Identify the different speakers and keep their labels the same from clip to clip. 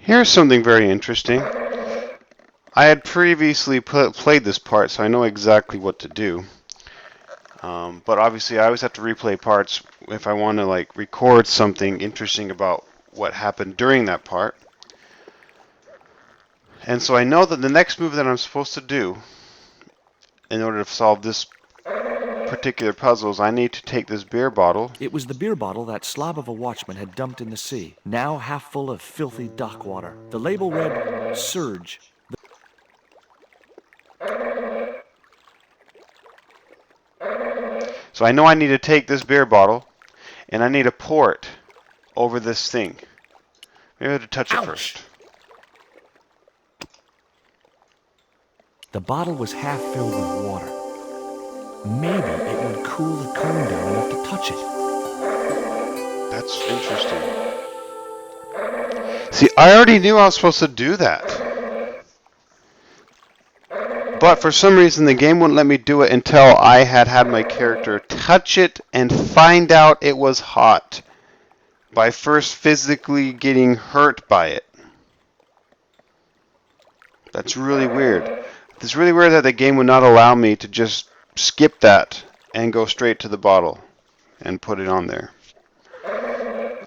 Speaker 1: Here's something very interesting. I had previously played this part, so I know exactly what to do. But obviously, I always have to replay parts if I want to like record something interesting about what happened during that part. And so I know that the next move that I'm supposed to do in order to solve this particular puzzle is I need to take this beer bottle.
Speaker 2: It was the beer bottle that slob of a watchman had dumped in the sea, now half full of filthy dock water. The label read, Surge.
Speaker 1: So I know I need to take this beer bottle and I need to pour it over this thing. Maybe I have to touch it first.
Speaker 2: The bottle was half filled with water. Maybe it would cool the cone down enough to touch it.
Speaker 1: That's interesting. See, I already knew I was supposed to do that. But for some reason, the game wouldn't let me do it until I had my character touch it and find out it was hot by first physically getting hurt by it. That's really weird. It's really weird that the game would not allow me to just skip that and go straight to the bottle and put it on there.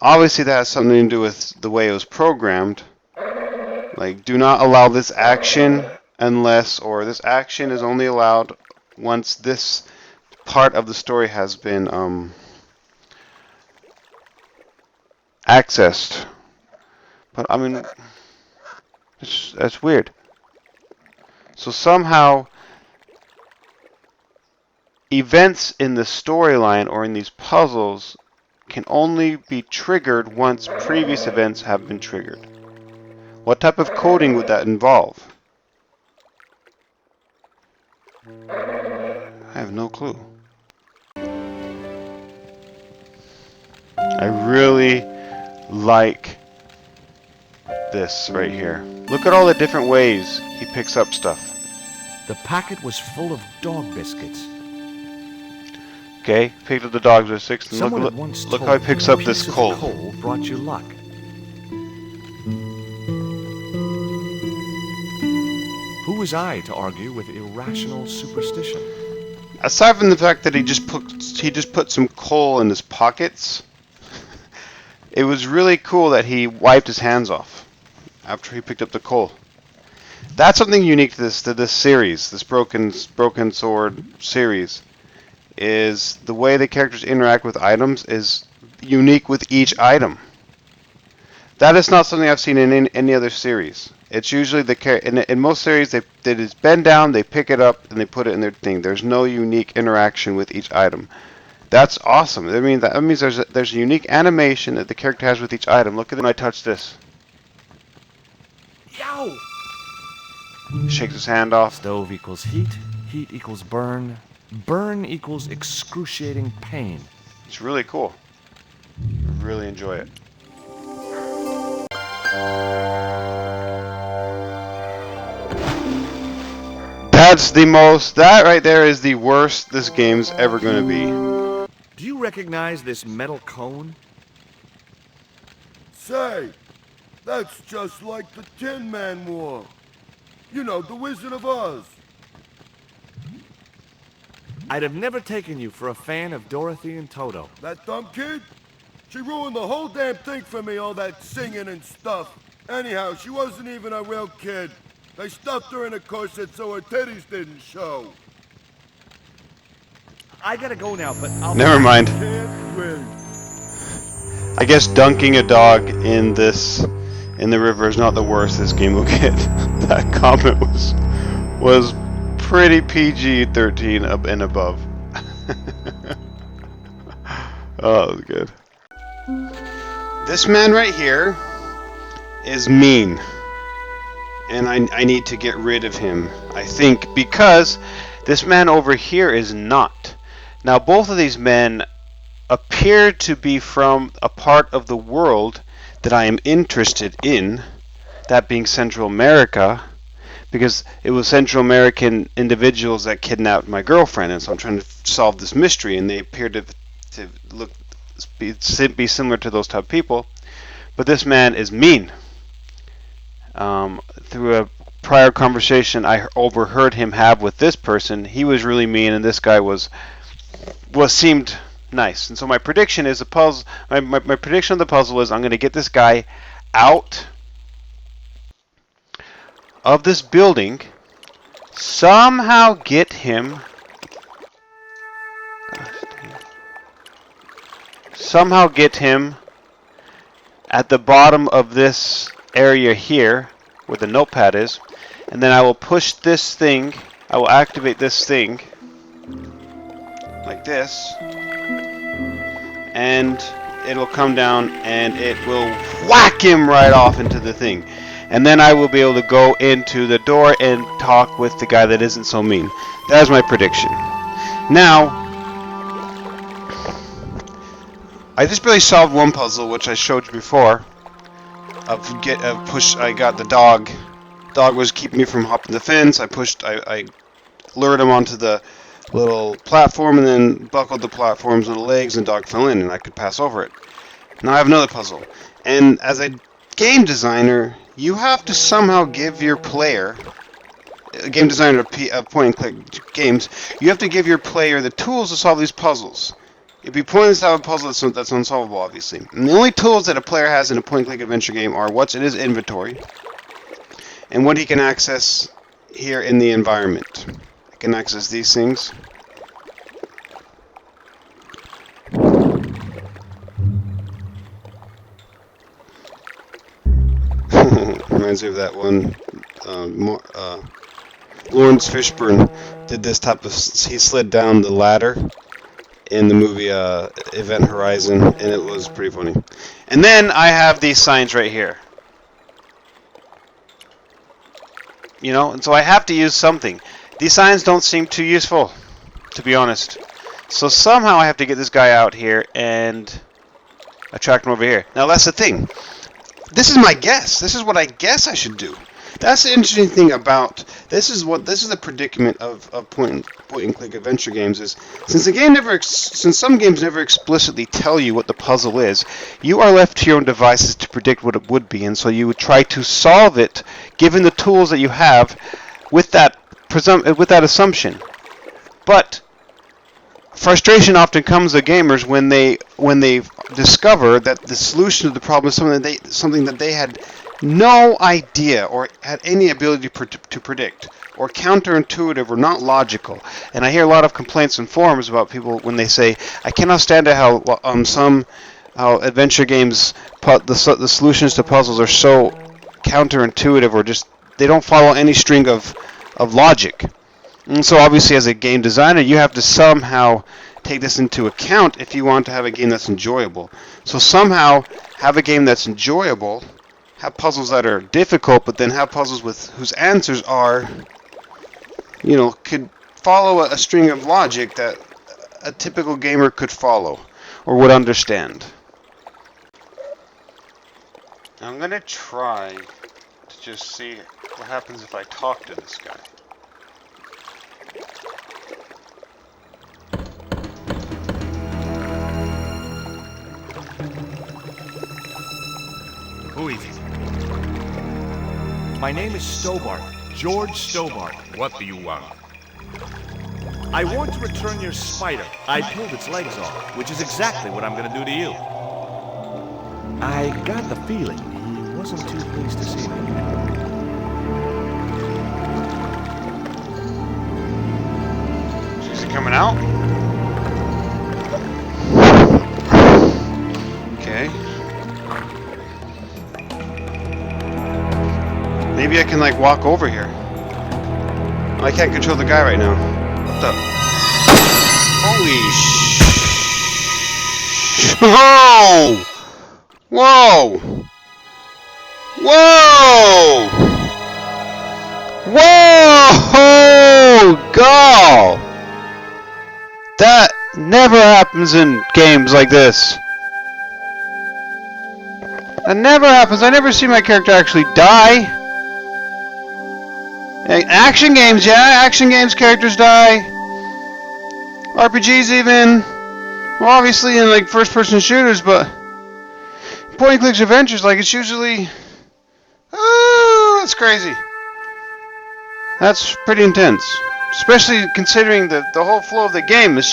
Speaker 1: Obviously that has something to do with the way it was programmed. Like, do not allow this action unless, or this action is only allowed once this part of the story has been accessed. But I mean, that's weird. So somehow events in the storyline or in these puzzles can only be triggered once previous events have been triggered. What type of coding would that involve? I have no clue. I really like this right here. Look at all the different ways he picks up stuff.
Speaker 2: The packet was full of dog biscuits.
Speaker 1: Okay, picked up the dog biscuits, and
Speaker 2: Someone
Speaker 1: look,
Speaker 2: had once
Speaker 1: look
Speaker 2: told
Speaker 1: how he picks up
Speaker 2: me a
Speaker 1: this
Speaker 2: piece of
Speaker 1: coal.
Speaker 2: Coal brought you luck. Who was I to argue with irrational superstition?
Speaker 1: Aside from the fact that he just put some coal in his pockets, it was really cool that he wiped his hands off after he picked up the coal. That's something unique to this series, this Broken Sword series, is the way the characters interact with items is unique with each item. That is not something I've seen in any other series. It's usually in most series they just bend down, they pick it up, and they put it in their thing. There's no unique interaction with each item. That's awesome. I mean, that means there's a unique animation that the character has with each item. Look at when I touch this.
Speaker 2: Yow!
Speaker 1: He shakes his hand off.
Speaker 2: Stove equals heat, heat equals burn, burn equals excruciating pain.
Speaker 1: It's really cool. I really enjoy it. That right there is the worst this game's ever going to be.
Speaker 2: Do you recognize this metal cone?
Speaker 3: Say, that's just like the Tin Man wore. You know, the Wizard of Oz.
Speaker 2: I'd have never taken you for a fan of Dorothy and Toto.
Speaker 3: That dumb kid? She ruined the whole damn thing for me, all that singing and stuff. Anyhow, she wasn't even a real kid. They stuffed her in a corset so her titties didn't show.
Speaker 2: I gotta go now, but I'll...
Speaker 1: Never mind.
Speaker 3: Can't win.
Speaker 1: I guess dunking a dog in the river is not the worst this game will get. That comment was pretty PG-13 and above. Oh, that was good. This man right here is mean. And I need to get rid of him, I think, because this man over here is not. Now, both of these men appear to be from a part of the world that I am interested in, that being Central America, because it was Central American individuals that kidnapped my girlfriend, and so I'm trying to solve this mystery, and they appear to be similar to those type of people. But this man is mean. through a prior conversation I overheard him have with this person. He was really mean, and this guy seemed nice. And so my prediction is my prediction of the puzzle is I'm going to get this guy out of this building, somehow get him at the bottom of this area here where the notepad is, and then I will push this thing, I will activate this thing like this, and it'll come down and it will whack him right off into the thing. And then I will be able to go into the door and talk with the guy that isn't so mean. That is my prediction. Now, I just barely solved one puzzle, which I showed you before. I got the dog. Dog was keeping me from hopping the fence. I lured him onto the little platform and then buckled the platforms on the legs, and the dog fell in, and I could pass over it. Now I have another puzzle. And as a game designer, you have to somehow give your player, a game designer of point-and-click games, you have to give your player the tools to solve these puzzles. It'd be pointless to have a puzzle that's unsolvable, obviously. And the only tools that a player has in a point-and-click adventure game are what's in his inventory and what he can access here in the environment. I can access these things. Reminds me of that one. Lawrence Fishburne did this type of. He slid down the ladder in the movie Event Horizon, and it was pretty funny. And then I have these signs right here. You know, and so I have to use something. These signs don't seem too useful, to be honest. So somehow I have to get this guy out here and attract him over here. Now that's the thing. This is my guess. This is what I guess I should do. That's the interesting thing about this is the predicament of point and click adventure games is since some games never explicitly tell you what the puzzle is, you are left to your own devices to predict what it would be, and so you would try to solve it given the tools that you have with that assumption. But frustration often comes to gamers when they discover that the solution to the problem is something that they had no idea or had any ability to predict, or counterintuitive or not logical. And I hear a lot of complaints in forums about people when they say, I cannot stand it how adventure games the solutions to puzzles are so counterintuitive, or just they don't follow any string of logic. And so obviously as a game designer, you have to somehow take this into account if you want to have a game that's enjoyable. So somehow have a game that's enjoyable, have puzzles that are difficult, but then have puzzles whose answers are, could follow a string of logic that a typical gamer could follow or would understand. I'm going to try to just see what happens if I talk to this guy.
Speaker 2: Who is it? My name is Stobart, George Stobart.
Speaker 4: What do you want?
Speaker 2: I want to return your spider. I pulled its legs off, which is exactly what I'm going to do to you. I got the feeling he wasn't too pleased to see me.
Speaker 1: Is he coming out? Okay. Maybe I can walk over here. I can't control the guy right now. What the? Holy Whoa! Whoa! Whoa! Whoa! Go! That never happens in games like this. That never happens. I never see my character actually die. Action games, yeah. Action games, characters die. RPGs even. Well, obviously in first-person shooters, but point-and-click adventures, it's usually. Oh! That's crazy. That's pretty intense. Especially considering the whole flow of the game. It's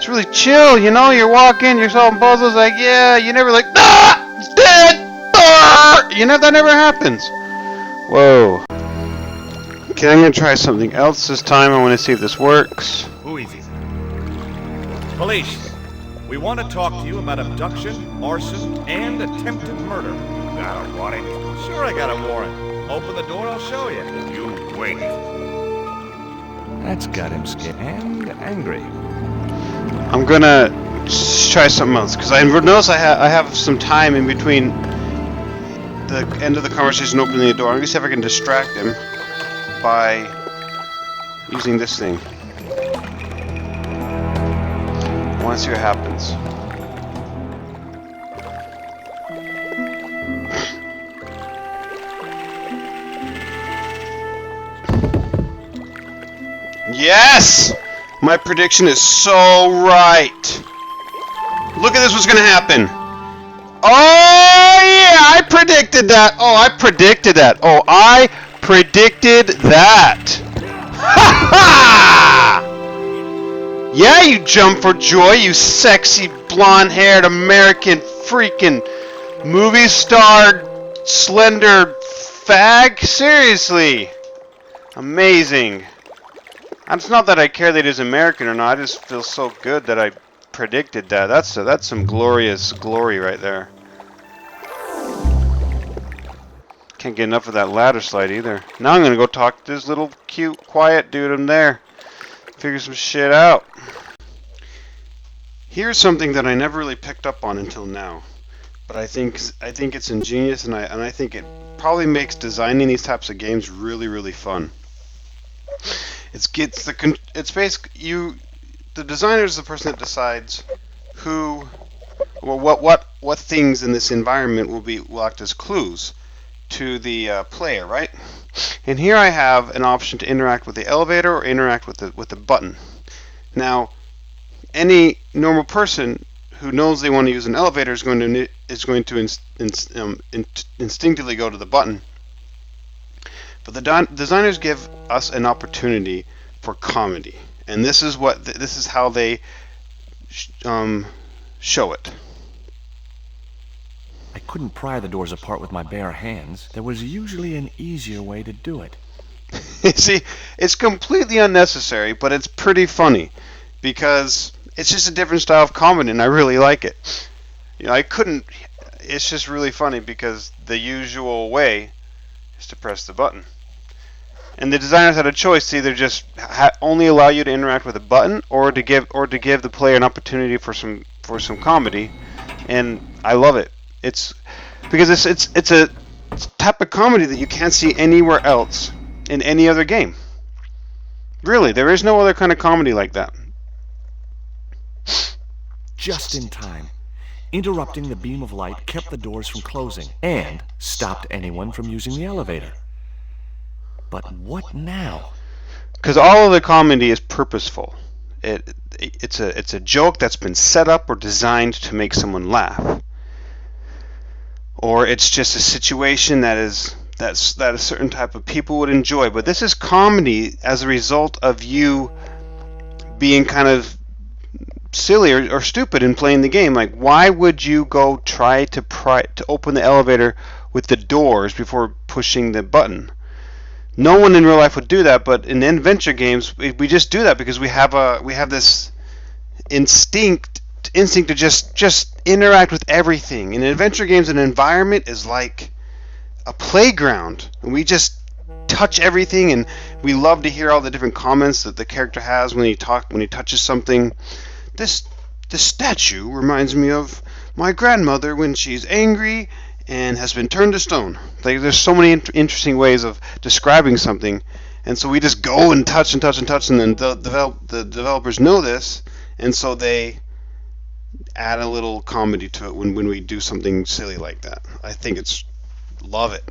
Speaker 1: really chill, you know? You're walking, you're solving puzzles, like, yeah, you never like, ah, it's dead! Ah! That never happens. Whoa. Okay, I'm gonna try something else this time. I want to see if this works.
Speaker 2: Who easy? Police, we want to talk to you about abduction, arson, and attempted murder. Got a warrant? Sure I got a warrant. Open the door, I'll show you. You wait. That's got him scared and angry.
Speaker 1: I'm gonna try something else, because I notice I have some time in between the end of the conversation and opening the door. I'm gonna see if I can distract him by using this thing. I want to see what happens. Yes! My prediction is so right. Look at this, what's gonna happen. Oh yeah, I predicted that. Oh, I predicted that. Oh, I predicted that. Ha ha! Yeah, you jump for joy, you sexy blonde-haired American freaking movie star slender fag. Seriously. Amazing. It's not that I care that he's American or not. I just feel so good that I predicted that. That's some glorious glory right there. Can't get enough of that ladder slide either. Now I'm gonna go talk to this little cute, quiet dude in there. Figure some shit out. Here's something that I never really picked up on until now, but I think it's ingenious, and I think it probably makes designing these types of games really, really fun. It's basically the designer is the person that decides what things in this environment will act as clues to the player, right? And here I have an option to interact with the elevator or interact with the button. Now, any normal person who knows they want to use an elevator is going to instinctively go to the button. But the designers give us an opportunity for comedy, and this is how they show it.
Speaker 2: I couldn't pry the doors apart with my bare hands. There was usually an easier way to do it.
Speaker 1: See, it's completely unnecessary, but it's pretty funny because it's just a different style of comedy, and I really like it. It's just really funny because the usual way is to press the button. And the designers had a choice to either just only allow you to interact with a button, or to give the player an opportunity for some comedy, and I love it. It's because it's a type of comedy that you can't see anywhere else in any other game. Really, there is no other kind of comedy like that.
Speaker 2: Just in time. Interrupting the beam of light kept the doors from closing and stopped anyone from using the elevator. But what now?
Speaker 1: Because all of the comedy is purposeful. It's a joke that's been set up or designed to make someone laugh, or it's just a situation that a certain type of people would enjoy. But this is comedy as a result of you being kind of silly or stupid in playing the game. Like, why would you go try to open the elevator with the doors before pushing the button? No one in real life would do that, but in adventure games, we just do that because we have this instinct to just interact with everything. In adventure games, an environment is like a playground, and we just touch everything, and we love to hear all the different comments that the character has when he touches something. This statue reminds me of my grandmother when she's angry and has been turned to stone. Like, there's so many interesting ways of describing something, and so we just go and touch and touch and touch, and then the developers know this, and so they add a little comedy to it when we do something silly like that. I think love it.